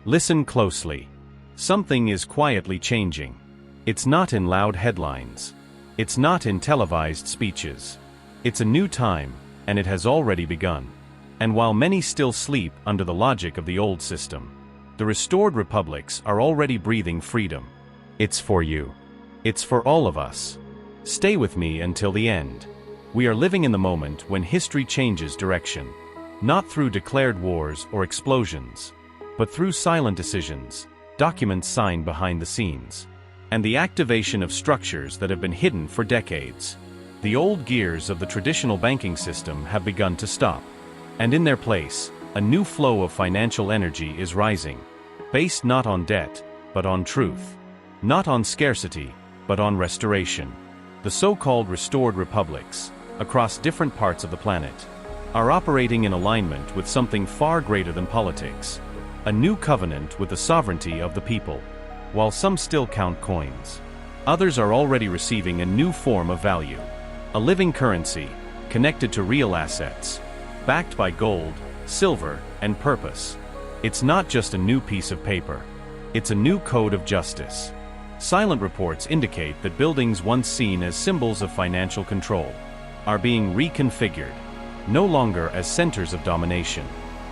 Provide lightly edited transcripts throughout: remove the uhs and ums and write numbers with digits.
Listen closely. Something is quietly changing. It's not in loud headlines. It's not in televised speeches. It's a new time, and it has already begun. And while many still sleep under the logic of the old system, the restored republics are already breathing freedom. It's for you. It's for all of us. Stay with me until the end. We are living in the moment when history changes direction, not through declared wars or explosions, but through silent decisions, documents signed behind the scenes, and the activation of structures that have been hidden for decades. The old gears of the traditional banking system have begun to stop, and in their place, a new flow of financial energy is rising, based not on debt, but on truth, not on scarcity, but on restoration. The so-called restored republics, across different parts of the planet, are operating in alignment with something far greater than politics, a new covenant with the sovereignty of the people. While some still count coins, others are already receiving a new form of value, a living currency, connected to real assets, backed by gold, silver, and purpose. It's not just a new piece of paper. It's a new code of justice. Silent reports indicate that buildings once seen as symbols of financial control are being reconfigured, no longer as centers of domination,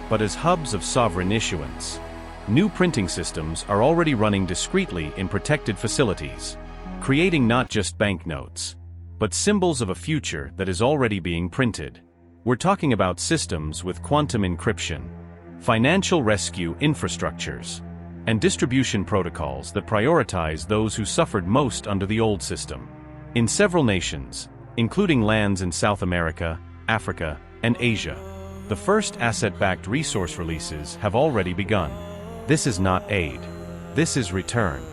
but as hubs of sovereign issuance. New printing systems are already running discreetly in protected facilities, creating not just banknotes, but symbols of a future that is already being printed. We're talking about systems with quantum encryption, financial rescue infrastructures, and distribution protocols that prioritize those who suffered most under the old system. In several nations, including lands in South America, Africa, and Asia, the first asset-backed resource releases have already begun. This is not aid. This is return.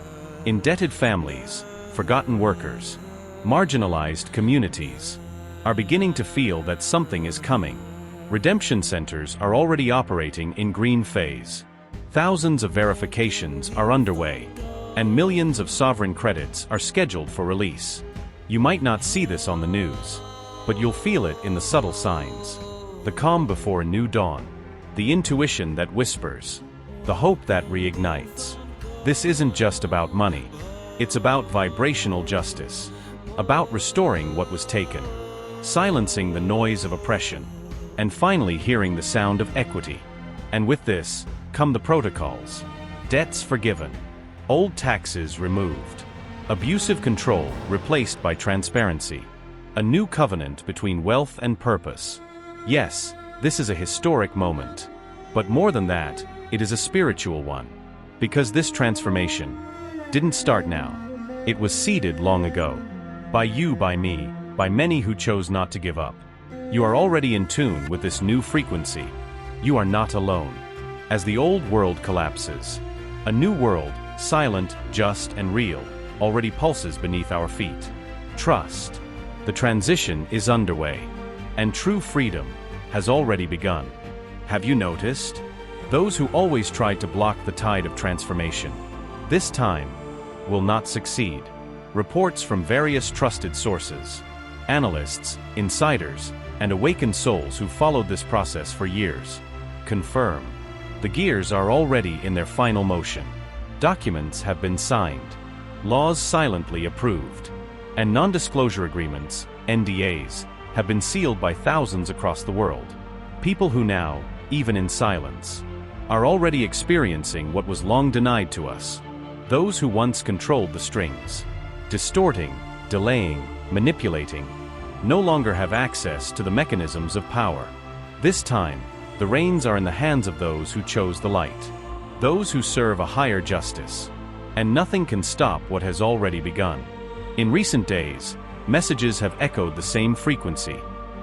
Indebted families, forgotten workers, marginalized communities are beginning to feel that something is coming. Redemption centers are already operating in green phase. Thousands of verifications are underway, and millions of sovereign credits are scheduled for release. You might not see this on the news, but you'll feel it in the subtle signs. The calm before a new dawn, the intuition that whispers, the hope that reignites. This isn't just about money. It's about vibrational justice, about restoring what was taken, silencing the noise of oppression, and finally hearing the sound of equity. And with this, come the protocols. Debts forgiven, old taxes removed, abusive control replaced by transparency, a new covenant between wealth and purpose. Yes, this is a historic moment. But more than that, it is a spiritual one. Because this transformation didn't start now. It was seeded long ago. By you, by me, by many who chose not to give up. You are already in tune with this new frequency. You are not alone. As the old world collapses, a new world, silent, just, and real, already pulses beneath our feet. Trust. The transition is underway, and true freedom has already begun. Have you noticed? Those who always tried to block the tide of transformation, this time, will not succeed. Reports from various trusted sources, analysts, insiders, and awakened souls who followed this process for years, confirm. The gears are already in their final motion. Documents have been signed, laws silently approved, and non-disclosure agreements, NDAs, have been sealed by thousands across the world. People who now, even in silence, are already experiencing what was long denied to us. Those who once controlled the strings, distorting, delaying, manipulating, no longer have access to the mechanisms of power. This time, the reins are in the hands of those who chose the light, those who serve a higher justice, and nothing can stop what has already begun. In recent days, messages have echoed the same frequency.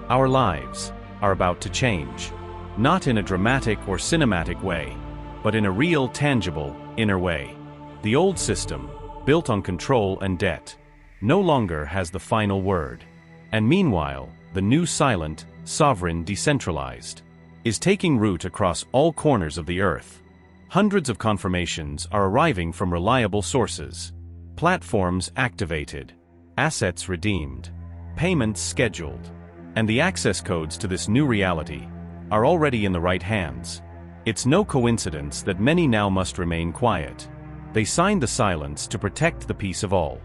Our lives are about to change, not in a dramatic or cinematic way, but in a real, tangible, inner way. The old system, built on control and debt, no longer has the final word. And meanwhile, the new silent, sovereign, decentralized, is taking root across all corners of the earth. Hundreds of confirmations are arriving from reliable sources. Platforms activated, assets redeemed, payments scheduled, and the access codes to this new reality are already in the right hands. It's no coincidence that many now must remain quiet. They signed the silence to protect the peace of all.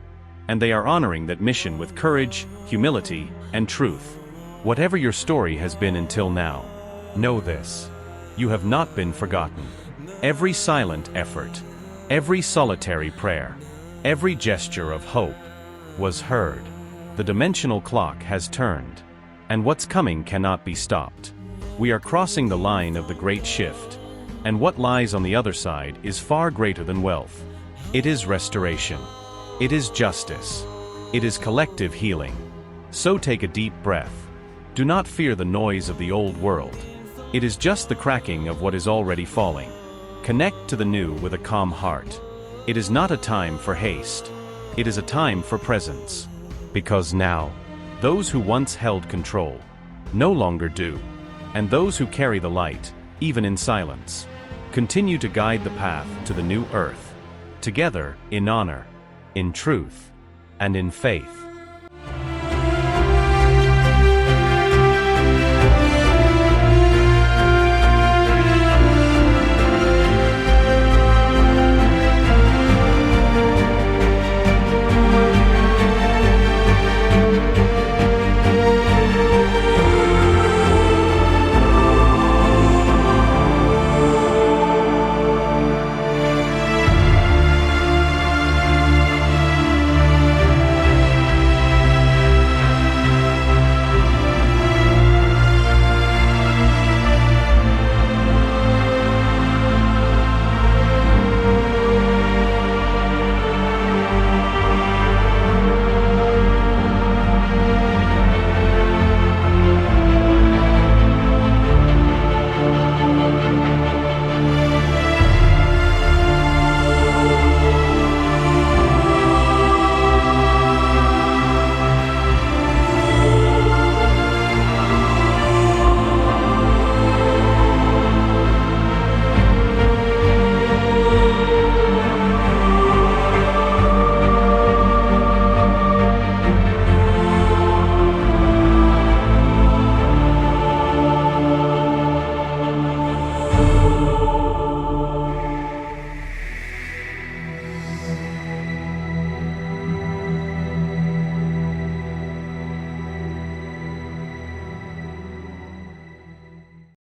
And they are honoring that mission with courage, humility, and truth. Whatever your story has been until now, know this: you have not been forgotten. Every silent effort, every solitary prayer, every gesture of hope was heard. The dimensional clock has turned, and what's coming cannot be stopped. We are crossing the line of the great shift, and what lies on the other side is far greater than wealth. It is restoration. It is justice. It is collective healing. So take a deep breath. Do not fear the noise of the old world. It is just the cracking of what is already falling. Connect to the new with a calm heart. It is not a time for haste. It is a time for presence. Because now, those who once held control no longer do. And those who carry the light, even in silence, continue to guide the path to the new earth. Together, in honor, in truth, and in faith.